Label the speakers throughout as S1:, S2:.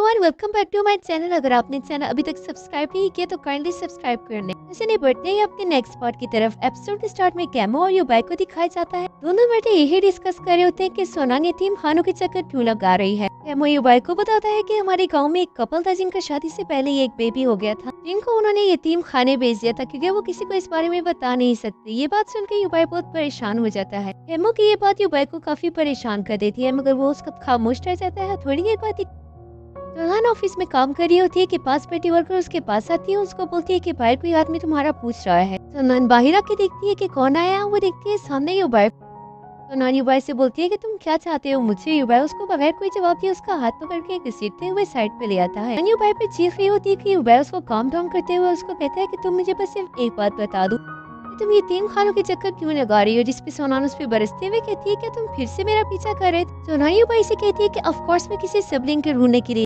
S1: Everyone, welcome back to my channel. अगर आपने channel अभी तक सब्सक्राइब नहीं किया तो काइंडली सब्सक्राइब कर लें। ऐसे नहीं बढ़ते ही अपने नेक्स्ट पार्ट की तरफ। एपिसोड के स्टार्ट में कैमो और युबाई को दिखाया जाता है। दोनों बेटे यही डिस्कस कर रहे होते हैं कि सोनांग यतीम खानों के चक्कर क्यों लगा रही है। कैमो युबाई को बताता है कि हमारे गाँव में एक कपल था जिनका शादी से पहले ही एक बेबी हो गया था, जिनको उन्होंने यतीम खाने भेज दिया था क्योंकि वो किसी को इस बारे में बता नहीं सकते। ये बात सुनकर युबाई बहुत परेशान हो जाता है। कैमो की ये बात युबाई को काफी परेशान कर देती है, मगर वो उसका खामोश रह जाता है। थोड़ी देर बाद रोहान ऑफिस में काम कर रही होती है कि पास बैठी वर्कर उसके पास आती है। उसको बोलती है कि बाहर कोई आदमी तुम्हारा पूछ रहा है। सोनान बाहर आके देखती है कि कौन आया। वो देखती है सामने युबाई। सोनान युबाई से बोलती है कि तुम क्या चाहते हो मुझसे। युबाई उसको बगैर कोई जवाब दिए उसका हाथ पकड़ के घसीटते हुए साइड पे ले आता है। युबाई पे चीख रही होती है कि युबाई उसको काम डाउन करते हुए उसको कहता है कि तुम मुझे बस सिर्फ एक बात बता दो, तुम यतीम खानों के चक्कर क्यों लगा रही हो। जिसपे सोनान उस पे बरसते हुए कहती है कि तुम फिर से मेरा पीछा कर रहे थे। सोनान युबाई से कहती है कि ऑफ कोर्स मैं किसी सिबलिंग के ढूंढने के लिए,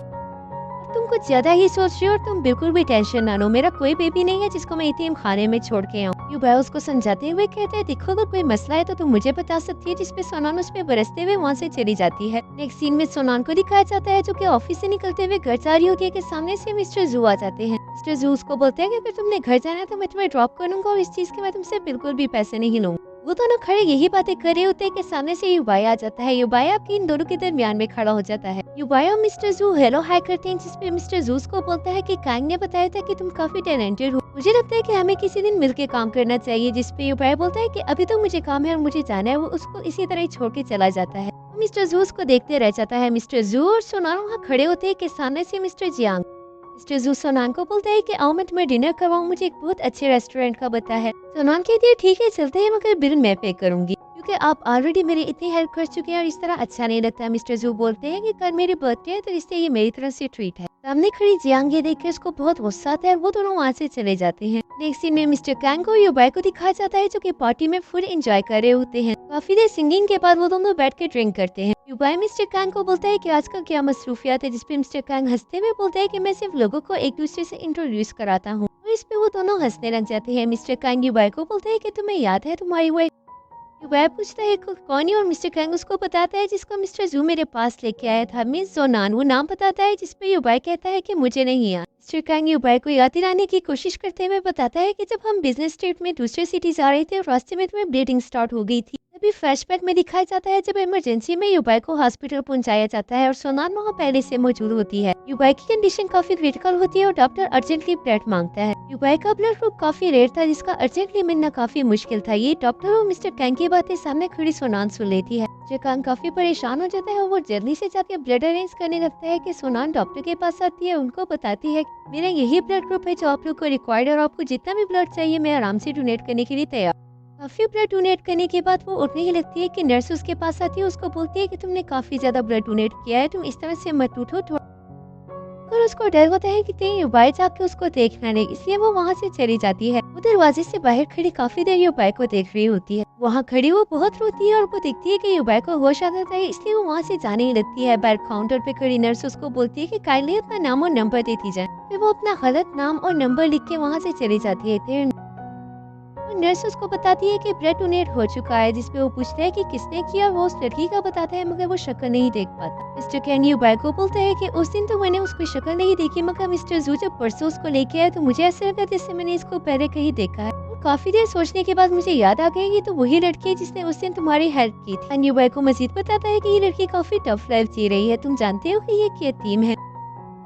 S1: तुम कुछ ज्यादा ही सोच रही हो और तुम बिल्कुल भी टेंशन ना लो। मेरा कोई बेबी नहीं है जिसको मैं यतीम खाने में छोड़ के आऊँ। युबाई उसको समझाते हुए कहते हैं देखो अगर कोई मसला है तो तुम मुझे बता सकती है। जिसपे सोनान उस पे बरसते हुए वहाँ से चली जाती है। नेक्स्ट सीन में सोनान को दिखाया जाता है जो कि ऑफिस से निकलते हुए घर जा रही होती है कि सामने से मिस्टर जू आ जाते हैं। मिस्टर जू उसको बोलते हैं कि अगर तुमने घर जाना है तो मैं तुम्हें ड्रॉप कर लूंगा और इस चीज के मैं तुमसे बिल्कुल भी पैसे नहीं लूंगा। वो दोनों खड़े यही बातें कर रहे होते हैं कि सामने से युबाई आ जाता है। युबाई आपके इन दोनों के दरमियान में खड़ा हो जाता है। युबाई और मिस्टर जू हेलो हाय करते हैं, जिसपे मिस्टर जू को बोलता है कि कांग ने बताया था कि तुम काफी टैलेंटेड हो, मुझे लगता है कि हमें किसी दिन मिलकर काम करना चाहिए। जिसपे युबाई बोलता है कि अभी तो मुझे काम है और मुझे जाना है। वो उसको इसी तरह ही छोड़ के चला जाता है। मिस्टर जू को देखते रह जाता है। मिस्टर जू और सोनान वहाँ खड़े होते हैं कि सामने से मिस्टर जियांग। मिस्टर जू सोनान को बोलता है कि आओ मैं तुम्हें डिनर करवाऊं, मुझे एक बहुत अच्छे रेस्टोरेंट का पता है। सोनान कहती है ठीक है चलते हैं, मगर बिल मैं पे करूंगी क्योंकि आप ऑलरेडी मेरी इतनी हेल्प कर चुके हैं और इस तरह अच्छा नहीं लगता। मिस्टर जू बोलते हैं कि कल मेरी बर्थडे है तो इसलिए ये मेरी तरफ से ट्रीट है। सामने खड़ी जियांग ये देख के उसको बहुत गुस्सा आता है। वो दोनों वहाँ से चले जाते हैं। नेक्स्ट सीन में मिस्टर कैंग को युबाई को दिखाया जाता है जो कि पार्टी में फुल एंजॉय कर रहे होते हैं। काफी देर सिंगिंग के बाद वो दोनों बैठ के ड्रिंक करते हैं। युबाई मिस्टर कैंग को बोलता है कि आजकल क्या मसरूफियात है। जिसपे मिस्टर कैंग हंसते हुए बोलता है कि मैं सिर्फ लोगों को एक दूसरे से इंट्रोड्यूस कराता हूँ। और इस पे वो दोनों हंसने लग जाते हैं। मिस्टर कैंग युबाई को बोलते हैं कि तुम्हें याद है तुम्हारी वो युबाई पूछता है कौन है और मिस्टर कैंग उसको बताता है जिसको मिस्टर जू मेरे पास लेके आया था, मिस जोनान। वो नाम बताता है जिसपे युबाई कहता है कि मुझे नहीं याद। मिस्टर कैंग युबाई को याद दिलाने की कोशिश करते हुए बताता है कि जब हम बिजनेस ट्रिप में दूसरे सिटी जा रहे थे और रास्ते में तुम्हें ब्लीडिंग स्टार्ट हो गई थी। तभी फ्लैशबैक में दिखाया जाता है जब इमरजेंसी में युबाई को हॉस्पिटल पहुंचाया जाता है और सोनान वहाँ पहले से मौजूद होती है। युबाई की कंडीशन काफी क्रिटिकल होती है और डॉक्टर अर्जेंटली ब्लड मांगता है। युबाई का ब्लड ग्रुप काफी रेयर था जिसका अर्जेंटली मिलना काफी मुश्किल था। ये डॉक्टर और मिस्टर कैंग की बातें सामने खड़ी सोनान सुन लेती है। मिस्टर कैंग काफी परेशान हो जाता है और वो जल्दी से जाके ब्लड अरेंज करने लगता है कि सोनान डॉक्टर के पास आती है। उनको बताती है मेरा यही ब्लड ग्रुप है जो आप लोग को रिक्वायर्ड है और आपको जितना भी ब्लड चाहिए मैं आराम से डोनेट करने के लिए तैयार। काफी ब्लड डोनेट करने के बाद वो उठने ही लगती है कि नर्स उसके पास आती है। उसको बोलती है कि तुमने काफी ज्यादा ब्लड डोनेट किया है, तुम इस तरह से मत उठो। और उसको डर होता है कि कहीं युबाई जाके उसको देख ना ले, इसलिए वो वहाँ से चली जाती है। वो दरवाजे से बाहर खड़ी काफी देर युबाई को देख रही होती है। वहाँ खड़ी वो बहुत रोती है और वो देखती है कि युबाई को होश आ जाता है, इसलिए वो वहाँ से जाने ही लगती है। बैठ काउंटर पे खड़ी नर्स उसको बोलती है कि काइंडली अपना नाम और नंबर देती जाए। फिर वो अपना गलत नाम और नंबर लिख के वहाँ से चली जाती है। फिर नर्स उसको बताती है कि ब्लड डोनेट हो चुका है। जिसपे वो पूछता है कि किसने किया। वो उस लड़की का बताता है मगर वो शक्ल नहीं देख पाता। मिस्टर कैंग युबाई को बोलता है कि उस दिन तो मैंने उसकी शक्ल नहीं देखी, मगर मिस्टर जू जब परसों उसको लेके आया तो मुझे ऐसा लगा जैसे मैंने इसको पहले कहीं देखा है। और काफी देर सोचने के बाद मुझे याद आ गया ये तो वही लड़की है जिसने उस दिन तुम्हारी हेल्प की थी। कैंग युबाई को मजीद बताता है कि ये लड़की काफी टफ लाइफ जी रही है, तुम जानते हो कि ये यतीम है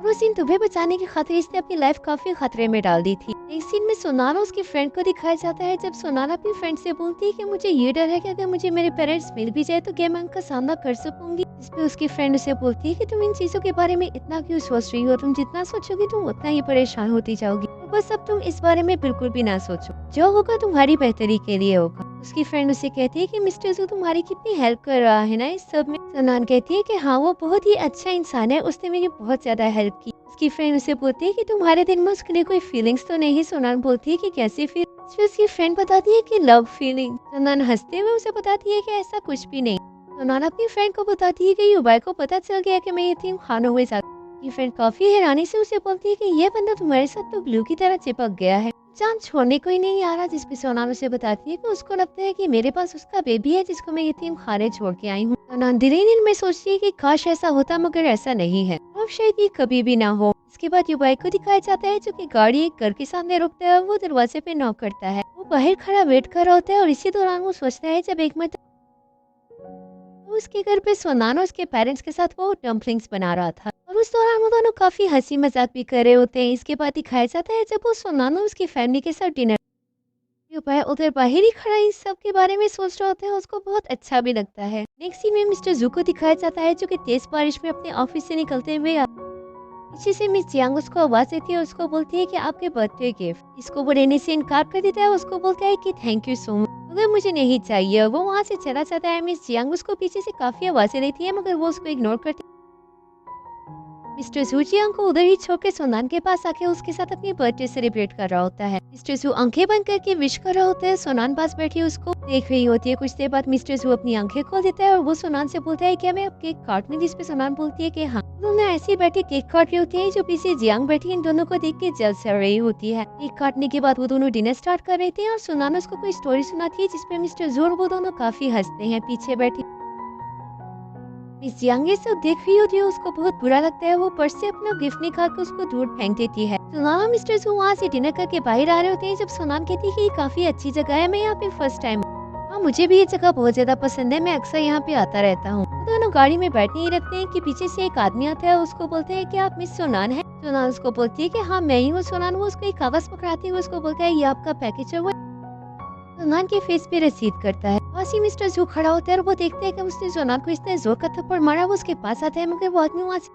S1: और उस दिन तुम्हें बचाने की खातिर इसने अपनी लाइफ काफी खतरे में डाल दी थी। एक सीन में सोनान उसकी फ्रेंड को दिखाया जाता है जब सोनान अपनी फ्रेंड से बोलती है कि मुझे ये डर है कि अगर मुझे मेरे पेरेंट्स मिल भी जाए तो क्या मैं उनका सामना कर सकूंगी। जिसपे उसकी फ्रेंड उसे बोलती है कि तुम इन चीजों के बारे में इतना क्यों सोच रही हो, तुम जितना सोचोगी तुम उतना ही परेशान होती जाओगी। और बस अब तुम इस बारे में बिल्कुल भी ना सोचो, जो होगा तुम्हारी बेहतरी के लिए होगा। उसकी फ्रेंड उसे कहती है कि मिस्टर जू तुम्हारी कितनी हेल्प कर रहा है ना इस सब में। सोनान कहती है कि हाँ वो बहुत ही अच्छा इंसान है, उसने मेरी बहुत ज्यादा हेल्प की। उसकी फ्रेंड उसे बोलती है कि तुम्हारे दिल में उसके लिए कोई फीलिंग्स तो नहीं। सोनान बोलती है कि कैसी फील। उसकी फ्रेंड बताती है कि लव फीलिंग। सोनान हंसते हुए उसे बताती है कि ऐसा कुछ भी नहीं। सोनान अपनी फ्रेंड को बताती है कि युबाई को पता चल गया कि मैं यतीम खानों में जाती। ये फ्रेंड काफी हैरानी से उसे बोलती है कि यह बंदा तुम्हारे साथ तो ग्लू की तरह चिपक गया है। जान छोड़ने को ही नहीं आ रहा, जिसपे सोनान उसे बताती है कि उसको लगता है कि मेरे पास उसका बेबी है जिसको मैं यतीम खाने छोड़ के आई हूँ। सोनान दिन ही दिन में सोचती है कि काश ऐसा होता, मगर ऐसा नहीं है, अब शायद ये कभी भी ना हो। इसके बाद युबाई को दिखाया जाता है जो कि गाड़ी एक घर के सामने रुकता है और वो दरवाजे पे नॉक करता है। वो बाहर खड़ा वेट कर रहा होता है और इसी दौरान वो सोचता है जब एक मत उसके घर पे सोनान और उसके पेरेंट्स के साथ वो डम्पलिंग्स बना रहा था और उस दौरान वो दोनों काफी हंसी मजाक भी कर रहे होते हैं। इसके बाद दिखाया जाता है जब वो सोनान और उसकी फैमिली के साथ डिनर उधर बाहर ही खड़ा इस सब के बारे में सोच रहा होता है, उसको बहुत अच्छा भी लगता है। नेक्स्ट सीन में मिस्टर जू को दिखाया जाता है जो कि तेज बारिश में अपने ऑफिस से निकलते हुए पीछे से मिस जियांग उसको आवाज देती है और उसको बोलती है कि आपके बर्थडे गिफ्ट। इसको वो लेने से इनकार कर देता है, उसको बोलता है कि थैंक यू सो मच, मगर मुझे नहीं चाहिए। वो वहाँ से चला जाता है। मिस जियांग उसको पीछे से काफी आवाजें देती है मगर वो उसको इग्नोर करती है। मिस्टर जू जियांग को उधर ही छोड़ के सोनान के पास आके उसके साथ अपनी बर्थडे सेलिब्रेट कर रहा होता है। मिस्टर जू आंखें बंद करके विश कर रहा होता है। सोनान पास बैठी उसको देख रही होती है। कुछ देर बाद मिस्टर जू अपनी आंखें खोल देता है और वो सोनान से बोलता है क्या मैं अब केक काटने, जिसपे सोनान बोलती है कि हाँ। दोनों ऐसे ही बैठे केक काट रही होती है। जो पीछे जियांग बैठी इन दोनों को देख के जल सड़ रही होती है। केक काटने के बाद वो दोनों डिनर स्टार्ट कर रहे थे और सोनान उसको कोई स्टोरी सुनाती है जिसपे मिस्टर जू और वो दोनों काफी हंसते हैं पीछे बैठे। मिस जियांग ये सब देख रही होती है, उसको बहुत बुरा लगता है। वो पर्स से अपना गिफ्ट निकाल कर उसको दूर फेंक देती है। सोनान मिस्टर जू वहाँ से डिनर करके बाहर आ रहे होते हैं जब सोनान कहती है कि ये काफी अच्छी जगह है, मैं यहाँ पे फर्स्ट टाइम। हाँ, मुझे भी ये जगह बहुत ज्यादा पसंद है, मैं अक्सर यहाँ पे आता रहता हूँ। वो दोनों गाड़ी में बैठने ही रखते हैं कि पीछे से एक आदमी आता है। उसको बोलते हैं कि आप मिस सोनान है। सोनान उसको बोलती है कि हाँ मैं ही हूँ सोनान। वो उसको एक कागज पकड़ाती है, उसको बोलता है ये आपका पैकेज है। वो सोनान के फेस पे रसीद करता है। पास ही मिस्टर जू खड़ा होता है और वो देखते हैं कि उसने सोनान को इतने जोर का थप्पड़ मारा। वो उसके पास आता है मगर वो आदमी वहाँ से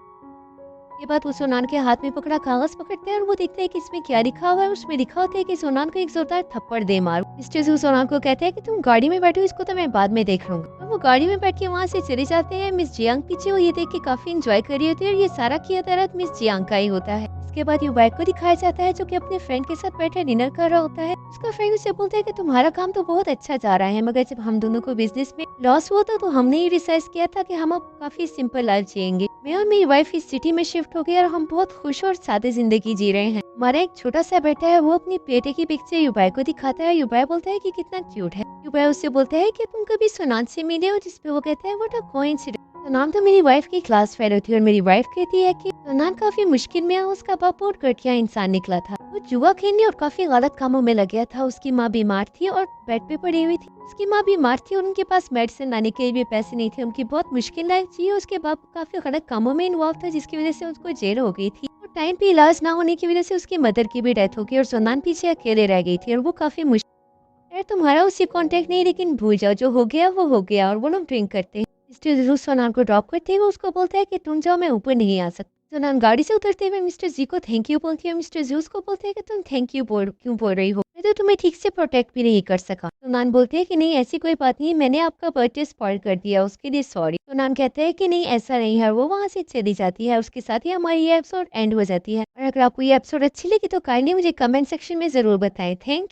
S1: के बाद वो सोनान के हाथ में पकड़ा कागज पकड़ते हैं और वो देखते हैं कि इसमें क्या लिखा हुआ है। उसमें लिखा होता है कि सोनान को एक जोरदार थप्पड़ दे मारो। मिस्टर जू सोनान को कहते हैं कि तुम गाड़ी में बैठो, इसको तो मैं बाद में देख लूंगा। और वो गाड़ी में बैठ के वहाँ से चले जाते हैं। मिस जियांग पीछे वो ये देख के काफी इंजॉय कर रही होती है और ये सारा किया दर्द मिस जियांग का ही होता है। इसके बाद युबाई को दिखाया जाता है जो कि अपने फ्रेंड के साथ बैठे डिनर कर रहा होता है। उसका फ्रेंड उसे बोलता है कि तुम्हारा काम तो बहुत अच्छा जा रहा है, मगर जब हम दोनों को बिजनेस में लॉस हुआ था तो हमने ही डिसाइड किया था कि हम अब काफी सिंपल लाइफ जिएंगे। मैं और मेरी वाइफ इस सिटी में शिफ्ट हो गए और हम बहुत खुश और सादे जिंदगी जी रहे हैं। हमारा एक छोटा सा बेटा है, वो अपनी बेटे की पिक्चर युबाई को दिखाता है। युबाई बोलता है कि कितना क्यूट है। युबाई उससे बोलता है कि तुम कभी सोनान से मिले हो, जिसपे वो कहता है व्हाट अ कोइंसिडेंस। सोनान तो मेरी वाइफ की क्लास फेलो थी और मेरी वाइफ कहती है कि सोनान काफी मुश्किल में उसका बाप बहुत घटिया इंसान निकला था। वो जुआ खेलने और काफी गलत कामों में लग गया था। उसकी माँ बीमार थी और बेड पे पड़ी हुई थी। उसकी माँ बीमार थी और उनके पास मेडिसिन लाने के लिए भी पैसे नहीं थे। उनकी बहुत मुश्किल लाइफ थी। उसके बाप काफी गलत कामों में इन्वॉल्व था जिसकी वजह से उसको जेल हो गई थी। और टाइम पे इलाज ना होने की वजह से उसकी मदर की भी डेथ हो गई और सोनान पीछे अकेले रह गई थी और वो काफी मुश्किल। यार तुम्हारा उससे कांटेक्ट नहीं, लेकिन भूल जाओ, जो हो गया वो हो गया। और वो लोग ड्रिंक करते हैं। मिस्टर जरूर सोनान को ड्रॉप करते हैं। वो उसको बोलता है कि तुम जाओ, मैं ऊपर नहीं आ सकता। सोनान गाड़ी से उतरते हुए मिस्टर जी को थैंक यू बोलती है। मिस्टर जी उसको बोलते हैं कि तुम थैंक यू क्यों बोल रही हो, मैं तो तुम्हें ठीक से प्रोटेक्ट भी नहीं कर सका। सोनान बोलते हैं कि नहीं ऐसी कोई बात नहीं, मैंने आपका बर्थडे स्पॉइल कर दिया, उसके लिए सॉरी। सोनान कहते हैं कि नहीं ऐसा नहीं है। वो वहाँ से चली जाती है। उसके साथ ही हमारी ये एपिसोड एंड हो जाती है। और अगर आपको ये एपिसोड अच्छी लगी तो काइंडली मुझे कमेंट सेक्शन में जरूर बताएं। थैंक